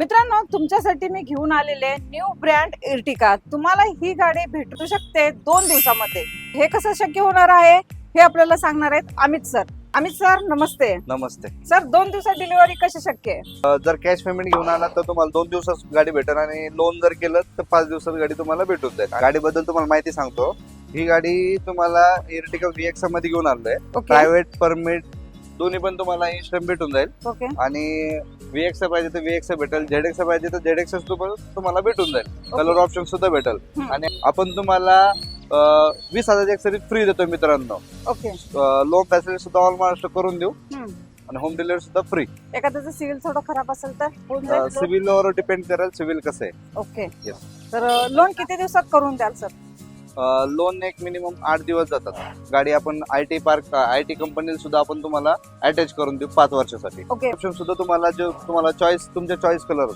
मित्रांनो, तुमच्यासाठी मी घेऊन आलेले न्यू ब्रँड इर्टिका. तुम्हाला ही गाडी भेटू शकते 2 दिवसामध्ये. हे कसं शक्य होणार आहे हे आपल्याला सांगणार आहेत अमित सर. अमित सर, नमस्ते. नमस्ते सर, 2 दिवसात डिलिव्हरी कशी शक्य आहे? जर कॅश पेमेंट घेऊन आला तर तुम्हाला 2 दिवसात गाडी भेटेल आणि लोन जर केलं तर 5 दिवसात गाडी तुम्हाला भेटून जाईल. गाडीबद्दल तुम्हाला माहिती सांगतो. ही गाडी तुम्हाला इर्टिका VX मध्ये घेऊन आलोय. ओके प्रायव्हेट परमिट दोन्ही पण तुम्हाला इन्स्टंट भेटून जाईल. ओके आणि VX पाहिजे तर VX भेटेल, ZX पाहिजे तर ZX तुम्हाला भेटून जाईल. कलर ऑप्शन सुद्धा भेटेल. आणि आपण तुम्हाला 20,000 एक्सरीज फ्री देतो मित्रांनो. ओके लोन फॅसिलिटी सुद्धा ऑल महाराष्ट्र करून देऊ हम्म. आणि होम डिलिव्हरी सुद्धा फ्री. एखाद्याचं सिव्हिल थोडं खराब असेल तर होऊन जाईल loan? सिव्हिलवर डिपेंड करेल सिव्हिल कसं आहे. Okay Yes. तर लोन किती दिवसात करून द्याल सर? लोन एक मिनिमम 8 दिवस जातात. गाडी आपण IT पार्क IT कंपनीला सुद्धा आपण तुम्हाला अटॅच करून देऊ 5 वर्षासाठी. ओके ऑप्शन सुद्धा तुम्हाला जो तुम्हाला चॉईस तुमच्या चॉईस कलर